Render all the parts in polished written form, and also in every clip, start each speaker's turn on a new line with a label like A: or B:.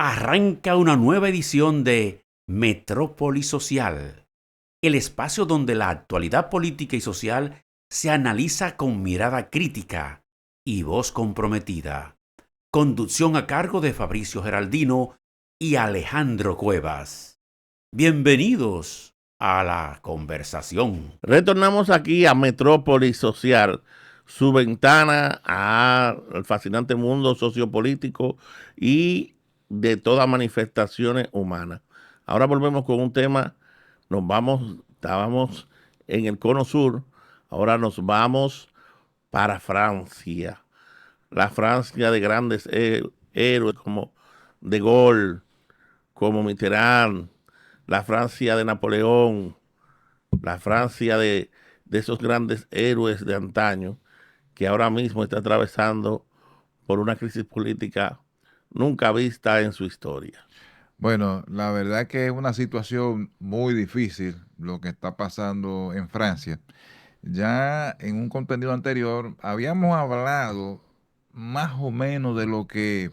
A: Arranca una nueva edición de Metrópoli Social, el espacio donde la actualidad política y social se analiza con mirada crítica y voz comprometida. Conducción a cargo de Fabricio Geraldino y Alejandro Cuevas. Bienvenidos a la conversación.
B: Retornamos aquí a Metrópolis Social, su ventana al fascinante mundo sociopolítico y de todas manifestaciones humanas. Ahora volvemos con un tema, estábamos en el cono sur, ahora nos vamos para Francia. La Francia de grandes héroes como De Gaulle, como Mitterrand, la Francia de Napoleón, la Francia de esos grandes héroes de antaño, que ahora mismo está atravesando por una crisis política nunca vista en su historia.
C: Bueno, la verdad que es una situación muy difícil lo que está pasando en Francia. Ya en un contenido anterior habíamos hablado más o menos de lo que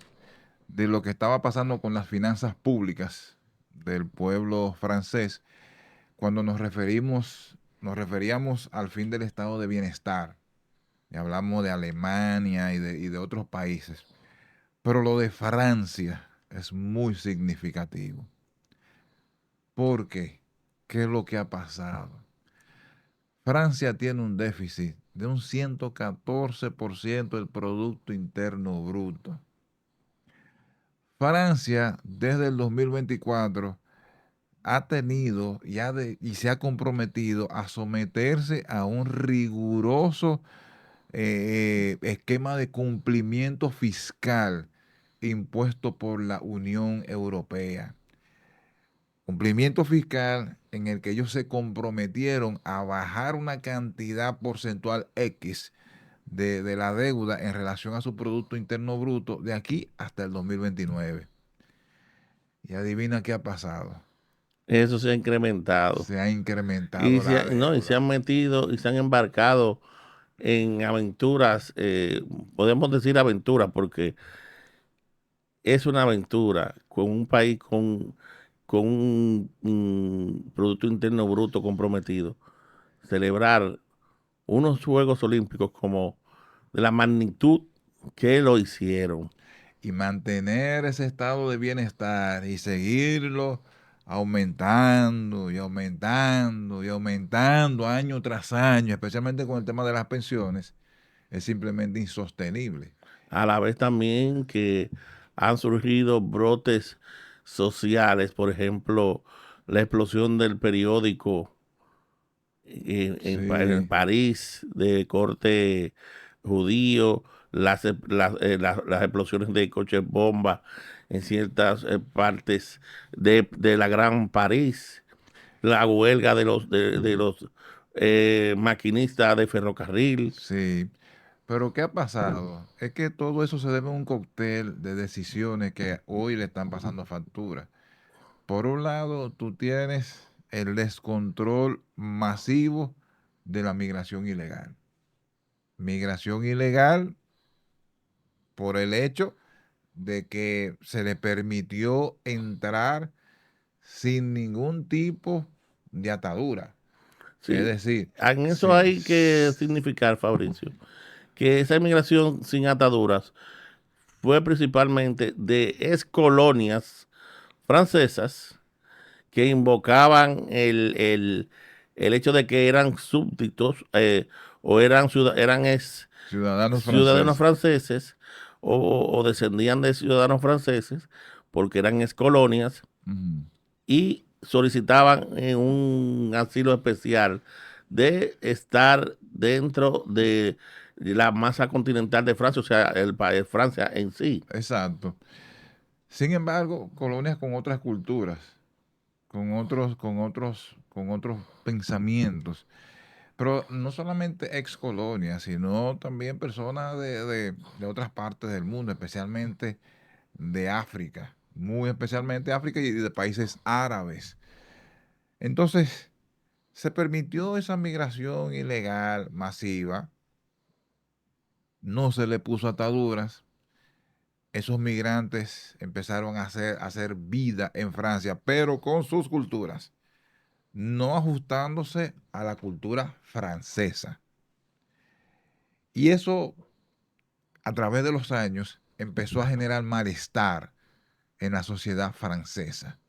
C: estaba pasando con las finanzas públicas del pueblo francés cuando nos referíamos al fin del estado de bienestar. Y hablamos de Alemania y de otros países. Pero lo de Francia es muy significativo. ¿Por qué? ¿Qué es lo que ha pasado? Francia tiene un déficit de un 114% del Producto Interno Bruto. Francia, desde el 2024, ha tenido y se ha comprometido a someterse a un riguroso esquema de cumplimiento fiscal impuesto por la Unión Europea. Cumplimiento fiscal en el que ellos se comprometieron a bajar una cantidad porcentual X de la deuda en relación a su Producto Interno Bruto de aquí hasta el 2029. Y adivina qué ha pasado.
B: Eso se ha incrementado
C: Se ha
B: y
C: incrementado
B: se,
C: la
B: no, y se
C: deuda.
B: han metido y se han embarcado en aventuras, podemos decir aventuras, porque es una aventura con un país con un Producto Interno Bruto comprometido. Celebrar unos Juegos Olímpicos como de la magnitud que lo hicieron.
C: Y mantener ese estado de bienestar y seguirlo aumentando y aumentando y aumentando año tras año, especialmente con el tema de las pensiones, es simplemente insostenible.
B: A la vez también que han surgido brotes sociales, por ejemplo, la explosión del periódico en
C: Sí,
B: París de corte judío, las explosiones de coches bomba en ciertas partes de la Gran París, la huelga de los maquinistas de ferrocarril.
C: sí. Pero ¿qué ha pasado? Es que todo eso se debe a un cóctel de decisiones que hoy le están pasando factura. Por un lado, tú tienes el descontrol masivo de la migración ilegal. Migración ilegal por el hecho de que se le permitió entrar sin ningún tipo de atadura. Es
B: Sí,
C: decir,
B: en eso
C: sí,
B: hay que significar, Fabricio, que esa inmigración sin ataduras fue principalmente de ex colonias francesas que invocaban el hecho de que eran súbditos o
C: ciudadanos
B: ciudadanos
C: franceses.
B: franceses o descendían de ciudadanos franceses porque eran ex colonias
C: Ujú.
B: y solicitaban un asilo especial de estar dentro de la masa continental de Francia, o sea, el país Francia en sí.
C: Exacto. Sin embargo, colonias con otras culturas, con otros pensamientos. Pero no solamente ex colonias, sino también personas de otras partes del mundo, especialmente de África, muy especialmente África y de países árabes. Entonces, se permitió esa migración ilegal masiva, no se le puso ataduras. esos migrantes empezaron a hacer vida en Francia, pero con sus culturas, no ajustándose a la cultura francesa. Y eso, a través de los años, empezó a generar malestar en la sociedad francesa,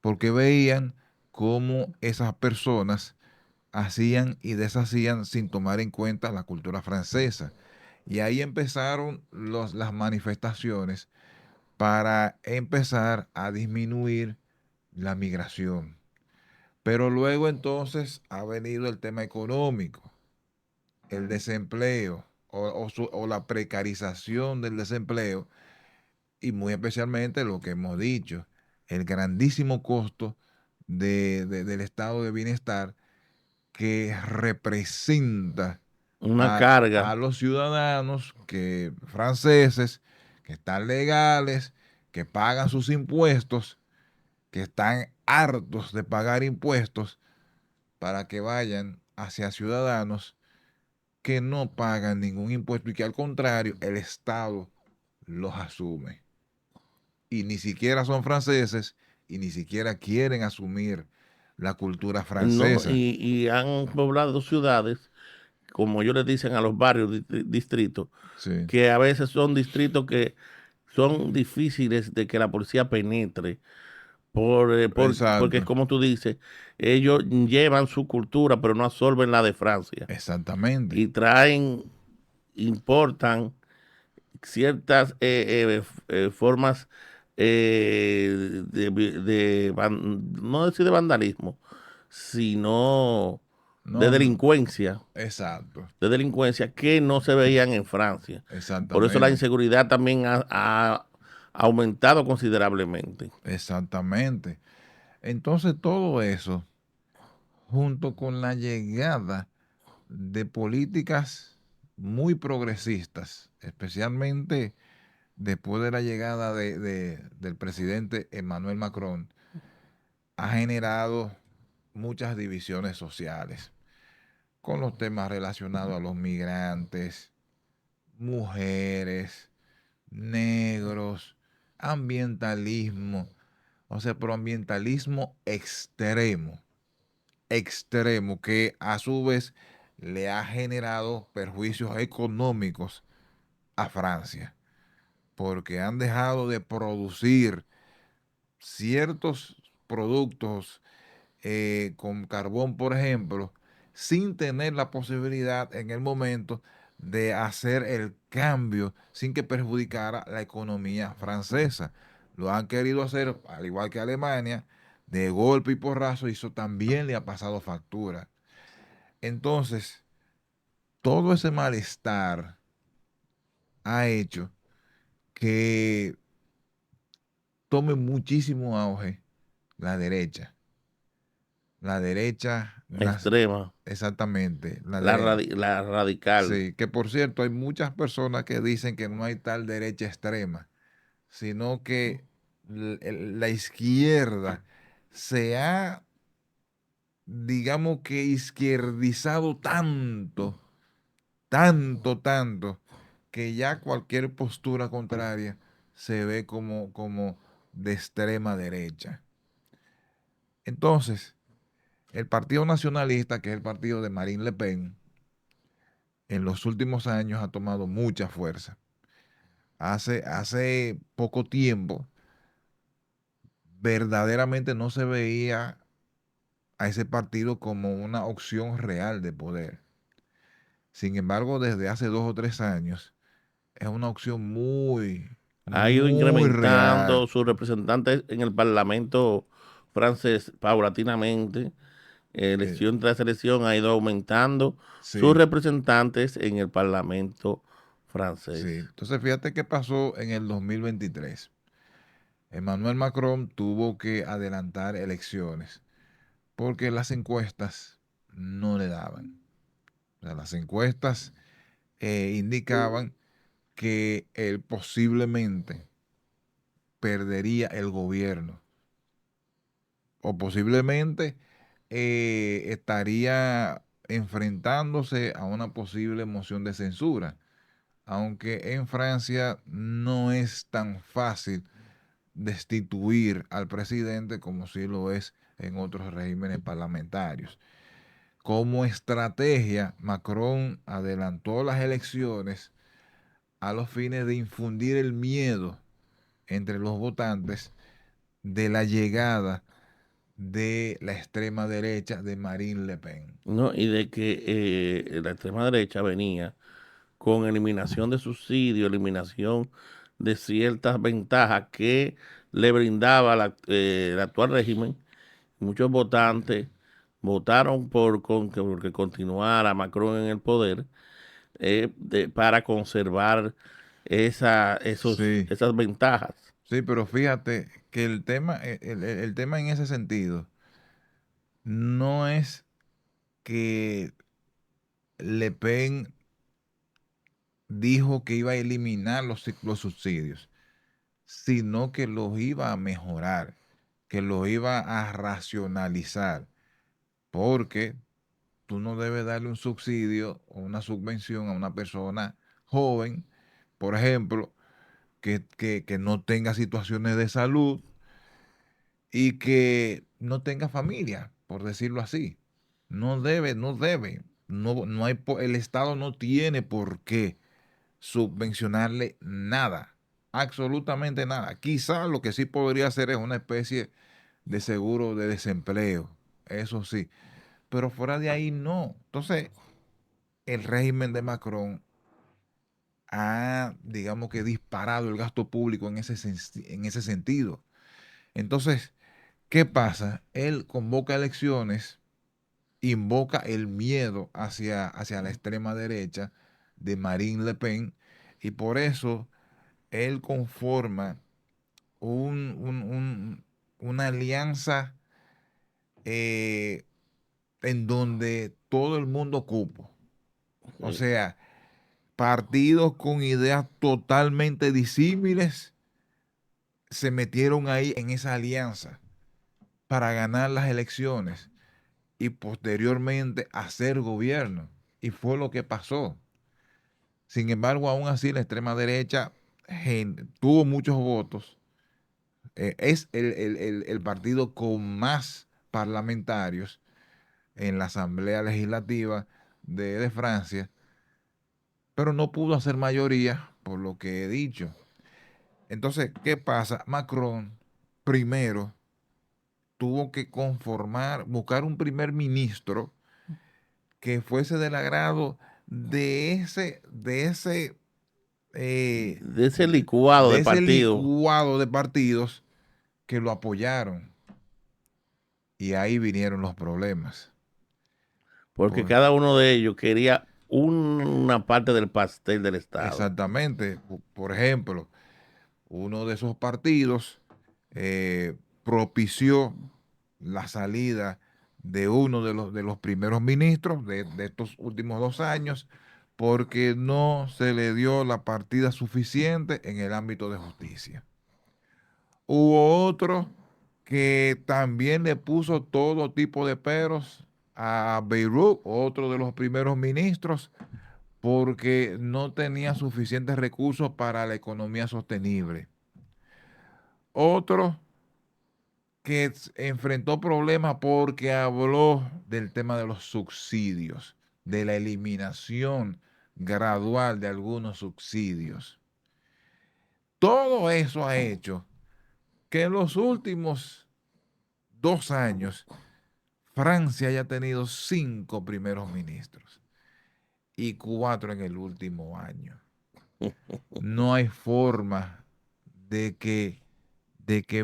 C: porque veían cómo esas personas hacían y deshacían sin tomar en cuenta la cultura francesa. Y ahí empezaron las manifestaciones para empezar a disminuir la migración. Pero luego entonces ha venido el tema económico, el desempleo o la precarización del desempleo y muy especialmente lo que hemos dicho, el grandísimo costo del estado de bienestar que representa
B: Una carga.
C: a los ciudadanos franceses que están legales, que pagan sus impuestos, que están hartos de pagar impuestos para que vayan hacia ciudadanos que no pagan ningún impuesto y que al contrario el Estado los asume. Y ni siquiera son franceses y ni siquiera quieren asumir la cultura
B: No,
C: francesa.
B: y han poblado ciudades, como ellos le dicen a los barrios, distritos,
C: Sí,
B: que a veces son distritos que son difíciles de que la policía penetre, porque es
C: exacto,
B: como tú dices, ellos llevan su cultura, pero no absorben la de Francia.
C: exactamente,
B: Y importan ciertas formas no decir de vandalismo, sino
C: no, exacto,
B: de delincuencia que no se veían en Francia. Por eso la
C: exactamente,
B: inseguridad también ha aumentado considerablemente.
C: exactamente. Entonces todo eso, junto con la llegada de políticas muy progresistas, especialmente después de la llegada del presidente Emmanuel Macron, ha generado muchas divisiones sociales con los temas relacionados a los migrantes, mujeres, negros, ambientalismo, o sea, pero ambientalismo extremo, extremo, que a su vez le ha generado perjuicios económicos a Francia, porque han dejado de producir ciertos productos con carbón, por ejemplo, sin tener la posibilidad en el momento de hacer el cambio sin que perjudicara la economía francesa. Lo han querido hacer, al igual que Alemania, de golpe y porrazo, y eso también le ha pasado factura. Entonces, todo ese malestar ha hecho que tome muchísimo auge la derecha. La derecha,
B: Extrema,
C: exactamente,
B: la radical.
C: sí, que por cierto, hay muchas personas que dicen que no hay tal derecha extrema, sino que la izquierda se ha, digamos que izquierdizado tanto, tanto, tanto, que ya cualquier postura contraria se ve como de extrema derecha. Entonces, el Partido Nacionalista, que es el partido de Marine Le Pen, en los últimos años ha tomado mucha fuerza. Hace poco tiempo, verdaderamente no se veía a ese partido como una opción real de poder. Sin embargo, desde hace 2 o 3 años, es una opción muy,
B: Ha ido
C: muy real.
B: incrementando sus representantes en el Parlamento francés paulatinamente.
C: Eh,
B: Elección tras elección ha ido aumentando sus
C: sí,
B: representantes en el Parlamento
C: sí.
B: francés.
C: Entonces, fíjate qué pasó en el 2023. Emmanuel Macron tuvo que adelantar elecciones porque las encuestas no le daban. O sea, las encuestas indicaban que él posiblemente perdería el gobierno o posiblemente estaría enfrentándose a una posible moción de censura aunque en Francia no es tan fácil destituir al presidente como sí lo es en otros regímenes parlamentarios. Como estrategia, Macron adelantó las elecciones a los fines de infundir el miedo entre los votantes de la llegada de la extrema derecha de Marine Le Pen.
B: ¿no? Y de que la extrema derecha venía con eliminación de subsidios, eliminación de ciertas ventajas que le brindaba el actual régimen. Muchos votantes votaron porque continuara Macron en el poder para conservar
C: Sí,
B: esas ventajas.
C: sí, pero fíjate que el tema, el tema en ese sentido no es que Le Pen dijo que iba a eliminar los subsidios, sino que los iba a mejorar, que los iba a racionalizar, porque tú no debes darle un subsidio o una subvención a una persona joven, por ejemplo, que no tenga situaciones de salud y que no tenga familia, por decirlo así. No debe, no debe. No, no hay, el Estado no tiene por qué subvencionarle nada, absolutamente nada. Quizás lo que sí podría hacer es una especie de seguro de desempleo, eso sí, pero fuera de ahí no. Entonces, el régimen de Macron ha, digamos que, disparado el gasto público en ese sentido. Entonces, ¿qué pasa? Él convoca elecciones, invoca el miedo hacia la extrema derecha de Marine Le Pen y por eso él conforma una alianza eh, en donde todo el mundo cupo. O
B: Sí.
C: sea, partidos con ideas totalmente disímiles se metieron ahí en esa alianza para ganar las elecciones y posteriormente hacer gobierno. Y fue lo que pasó. Sin embargo, aún así la extrema derecha tuvo muchos votos. Es el partido con más parlamentarios en la Asamblea Legislativa de Francia, pero no pudo hacer mayoría, por lo que he dicho. Entonces, ¿qué pasa? Macron primero tuvo que buscar un primer ministro que fuese del agrado eh,
B: De ese licuado
C: de
B: de
C: ese
B: partido,
C: licuado de partidos que lo apoyaron. Y ahí vinieron los problemas.
B: porque
C: Por,
B: cada uno de ellos quería una parte del pastel del Estado.
C: exactamente. Por ejemplo, uno de esos partidos propició la salida de uno de los primeros ministros de estos últimos 2 años porque no se le dio la partida suficiente en el ámbito de justicia. Hubo otro que también le puso todo tipo de peros a Beirut, otro de los primeros ministros, porque no tenía suficientes recursos para la economía sostenible. Otro que enfrentó problemas porque habló del tema de los subsidios, de la eliminación gradual de algunos subsidios. Todo eso ha hecho que en los últimos 2 años Francia haya tenido 5 primeros ministros y 4 en el último año. No hay forma de que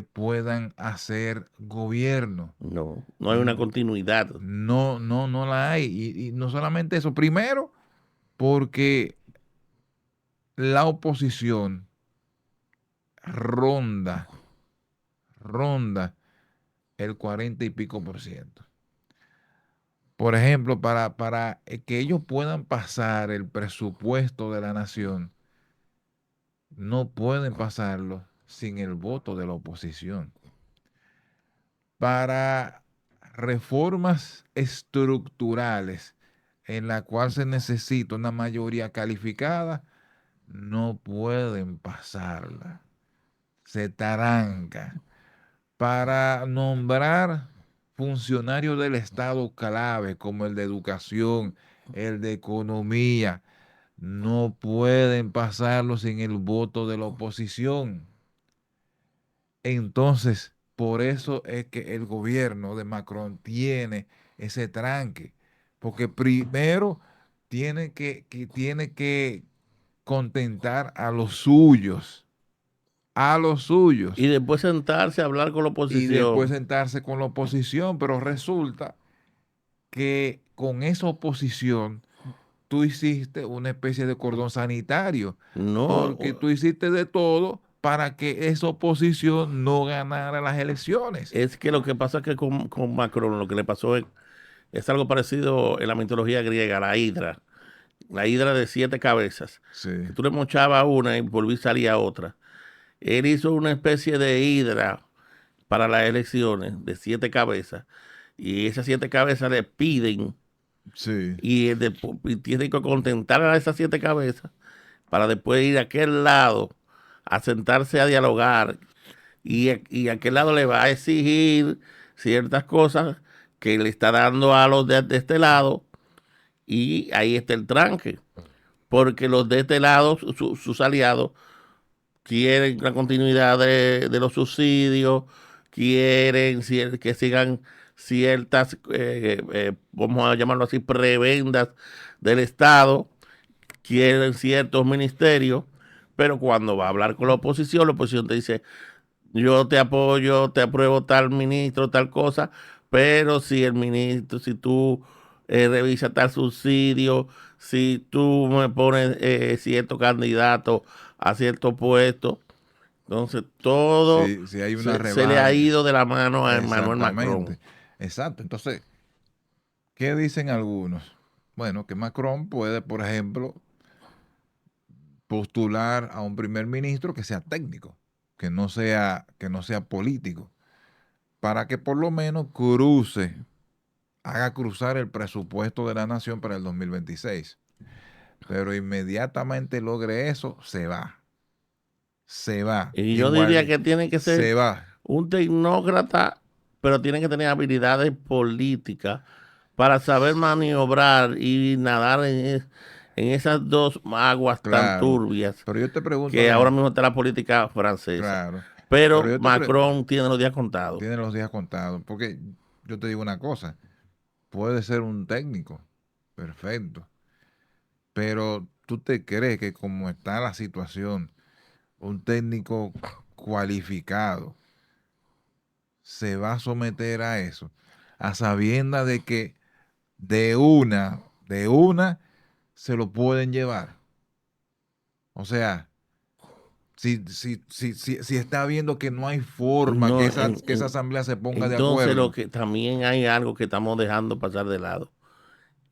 C: puedan hacer gobierno.
B: No, no hay una continuidad.
C: No, no, no la hay. Y no solamente eso. Primero, porque la oposición ronda, ronda el 40 y pico por ciento. Por ejemplo, para que ellos puedan pasar el presupuesto de la nación, no pueden pasarlo sin el voto de la oposición. Para reformas estructurales en la cual se necesita una mayoría calificada, no pueden pasarla. Se taranca para nombrar funcionarios del Estado clave, como el de educación, el de economía. No pueden pasarlo sin el voto de la oposición. Entonces, por eso es que el gobierno de Macron tiene ese tranque, porque primero tiene que contentar a los
B: Y
C: suyos,
B: después sentarse a hablar con la
C: y después
B: oposición.
C: sentarse con la oposición, pero resulta que con esa oposición tú hiciste una especie de cordón sanitario,
B: No,
C: porque tú hiciste de todo para que esa oposición no ganara las elecciones.
B: es que lo que pasa es que con Macron lo que le pasó es algo parecido en la mitología griega, la hidra de 7 cabezas,
C: Sí,
B: que tú le mochabas una y por ahí salía otra. Él hizo una especie de hidra para las elecciones de 7 cabezas y esas 7 cabezas le piden
C: sí,
B: y tiene que contentar a esas 7 cabezas para después ir a aquel lado a sentarse a dialogar y a aquel lado le va a exigir ciertas cosas que le está dando a los de este lado y ahí está el tranque, porque los de este lado, sus aliados, quieren la continuidad de los subsidios, quieren que sigan ciertas, vamos a llamarlo así, prebendas del Estado, quieren ciertos ministerios, pero cuando va a hablar con la oposición te dice, yo te apoyo, te apruebo tal ministro, tal cosa, pero si el ministro, si tú revisas tal subsidio, si tú me pones cierto candidato a cierto puesto, entonces todo
C: sí, sí hay una
B: se le ha
C: revancha.
B: ido de la mano a Emmanuel Macron.
C: Exactamente. Exacto. Entonces, ¿qué dicen algunos? Bueno, que Macron puede, por ejemplo, postular a un primer ministro que sea técnico, que no sea político, para que por lo menos haga cruzar el presupuesto de la nación para el 2026. Pero inmediatamente logre eso, se va,
B: Y yo diría
C: igual,
B: que tiene que ser
C: se va.
B: un tecnócrata, pero tiene que tener habilidades políticas para saber maniobrar y nadar en esas dos aguas tan
C: Claro.
B: turbias
C: Pero yo te pregunto,
B: que ahora
C: Alejandro,
B: mismo está la política francesa.
C: claro, pero
B: Pero
C: yo
B: Macron tiene los días contados.
C: tiene los días contados, porque yo te digo una cosa, puede ser un técnico, perfecto, pero tú te crees que como está la situación, un técnico cualificado se va a someter a eso, a sabiendas de que de una se lo pueden llevar. O sea, si está viendo que no hay forma
B: No,
C: que esa asamblea se ponga de
B: entonces lo
C: acuerdo.
B: que también hay algo que estamos dejando pasar de lado.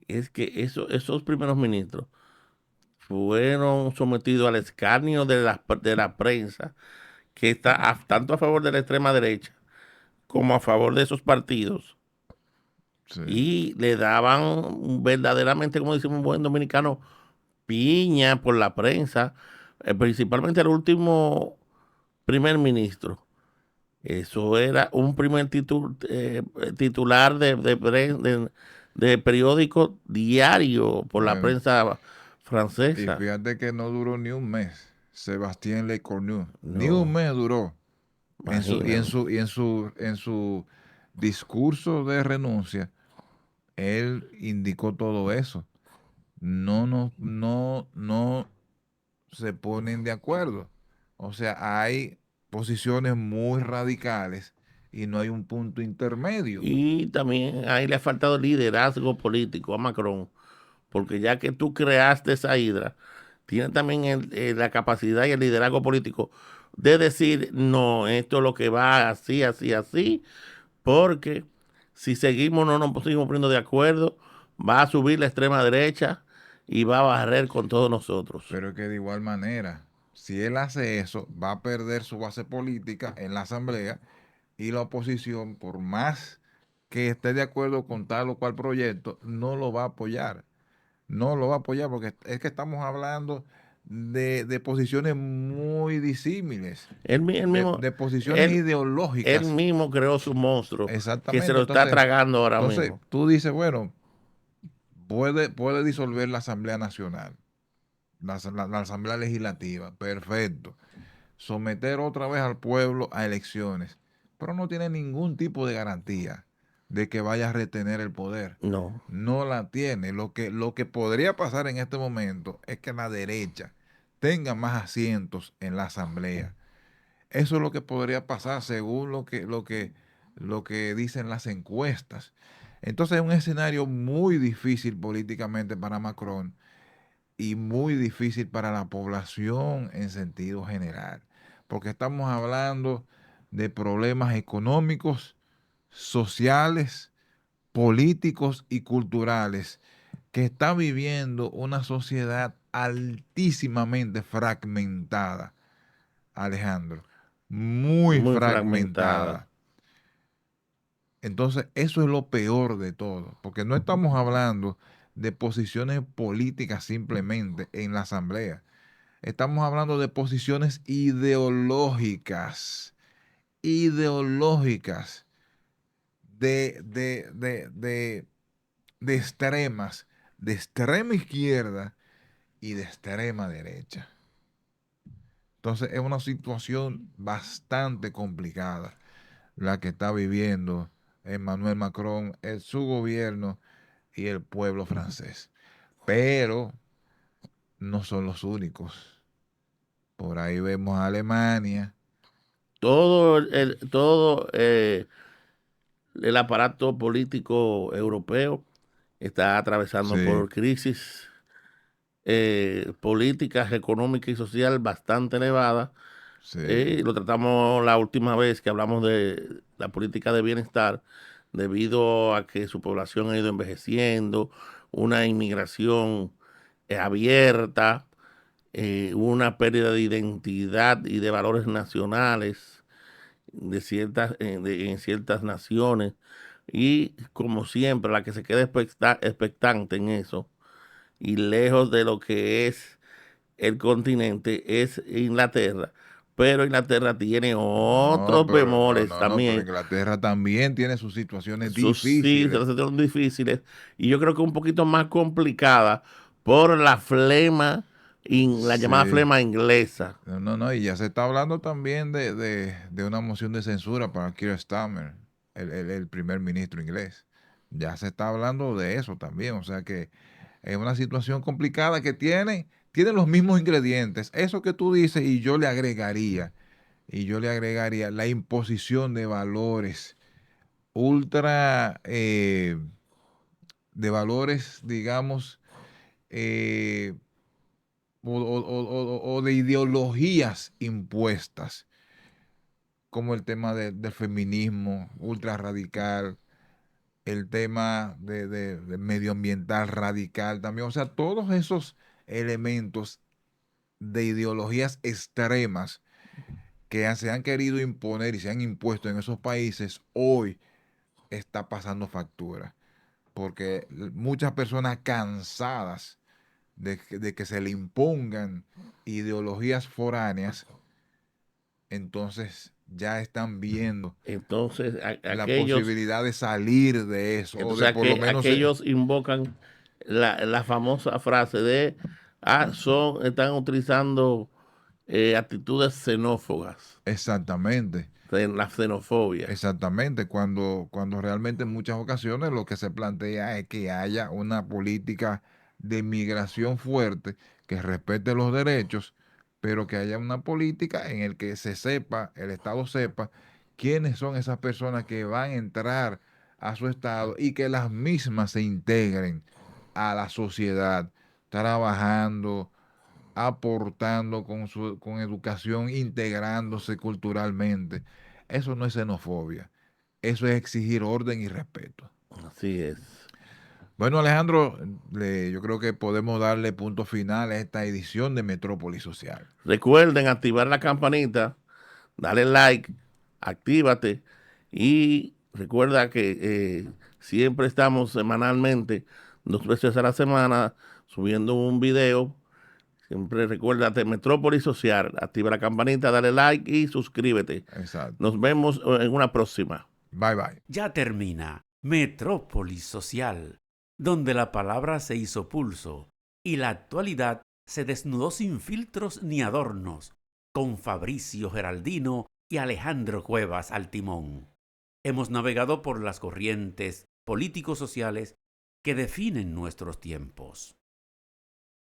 B: Es que esos primeros ministros fueron sometidos al escarnio de la prensa, que está tanto a favor de la extrema derecha como a favor de esos partidos.
C: Sí,
B: Y le daban verdaderamente, como decimos un buen dominicano, piña por la prensa, principalmente el último primer ministro. Eso era un primer titular de periódico diario por la
C: bueno,
B: prensa
C: y
B: francesa.
C: fíjate que no duró ni un mes. Sebastien Lecornu, ni un
B: No,
C: mes duró.
B: imagínate.
C: En su discurso de renuncia, él indicó todo eso. No se ponen de acuerdo. O sea, hay posiciones muy radicales y no hay un punto intermedio.
B: Y también ahí le ha faltado liderazgo político a Macron, porque ya que tú creaste esa hidra, tiene también la capacidad y el liderazgo político de decir, no, esto es lo que va así, así, así, porque si seguimos, no nos seguimos poniendo de acuerdo, va a subir la extrema derecha y va a barrer con todos nosotros.
C: Pero que de igual manera, si él hace eso, va a perder su base política en la asamblea y la oposición, por más que esté de acuerdo con tal o cual proyecto, no lo va a apoyar. No lo va a apoyar porque es que estamos hablando de posiciones muy disímiles,
B: Él mismo,
C: de posiciones
B: él
C: ideológicas.
B: mismo creó su monstruo que se
C: Exactamente.
B: lo está
C: Entonces,
B: tragando ahora
C: entonces
B: mismo.
C: tú dices, bueno, puede disolver la Asamblea Nacional, la Asamblea Legislativa, perfecto. Someter otra vez al pueblo a elecciones, pero no tiene ningún tipo de garantía de que vaya a retener el poder.
B: No,
C: No la tiene. Lo que podría pasar en este momento es que la derecha tenga más asientos en la Asamblea. Eso es lo que podría pasar según lo que dicen las encuestas. Entonces es un escenario muy difícil políticamente para Macron y muy difícil para la población en sentido general, porque estamos hablando de problemas económicos, sociales, políticos y culturales que está viviendo una sociedad altísimamente fragmentada, Alejandro, muy
B: muy fragmentada.
C: fragmentada. Entonces, eso es lo peor de todo, porque no estamos hablando de posiciones políticas simplemente en la Asamblea. Estamos hablando de posiciones ideológicas, de extremas, de extrema izquierda y de extrema derecha. Entonces es una situación bastante complicada la que está viviendo Emmanuel Macron, su gobierno y el pueblo francés. Pero no son los únicos. Por ahí vemos a Alemania.
B: Todo el aparato político europeo está atravesando
C: Sí,
B: por crisis políticas, económica y social bastante elevadas.
C: sí.
B: Lo tratamos la última vez que hablamos de la política de bienestar, debido a que su población ha ido envejeciendo, una inmigración abierta, una pérdida de identidad y de valores nacionales en ciertas naciones. Y como siempre, la que se queda expectante en eso y lejos de lo que es el continente es Inglaterra. Pero Inglaterra tiene
C: No,
B: otros
C: pero no,
B: bemoles
C: no, no, pero
B: también.
C: Inglaterra también tiene sus situaciones
B: Sus sí,
C: difíciles.
B: situaciones difíciles. Y yo creo que un poquito más complicada por la flema, la llamada
C: Sí.
B: flema inglesa.
C: No, no, no, y ya se está hablando también de una moción de censura para Keir Starmer, el primer ministro inglés. Ya se está hablando de eso también, o sea que es una situación complicada que tiene los mismos ingredientes. Eso que tú dices, y yo le agregaría la imposición de valores ultra, de valores, digamos, eh, o de ideologías impuestas, como el tema del feminismo ultra radical, el tema de medioambiental radical también. O sea, todos esos elementos de ideologías extremas que se han querido imponer y se han impuesto en esos países, hoy está pasando factura. Porque muchas personas cansadas de que se le impongan ideologías foráneas, entonces ya están viendo
B: Entonces,
C: la posibilidad de salir de eso, o de por lo menos,
B: aquellos invocan la famosa frase de están utilizando actitudes xenófobas,
C: exactamente,
B: la xenofobia.
C: exactamente, cuando realmente en muchas ocasiones lo que se plantea es que haya una política de migración fuerte que respete los derechos, pero que haya una política en el que se sepa, el Estado sepa quiénes son esas personas que van a entrar a su Estado y que las mismas se integren a la sociedad, trabajando, aportando con educación, integrándose culturalmente. Eso no es xenofobia, eso es exigir orden y respeto.
B: Así es.
C: Bueno, Alejandro, yo creo que podemos darle punto final a esta edición de Metrópoli Social.
B: Recuerden activar la campanita, dale like, actívate y recuerda que siempre estamos semanalmente, 2 veces a la semana, subiendo un video Siempre recuérdate, Metrópolis Social, activa la campanita, dale like y suscríbete.
C: Exacto.
B: Nos vemos en una próxima.
C: Bye bye.
A: Ya termina Metrópolis Social, donde la palabra se hizo pulso y la actualidad se desnudó sin filtros ni adornos, con Fabricio Geraldino y Alejandro Cuevas al timón. Hemos navegado por las corrientes político-sociales que definen nuestros tiempos.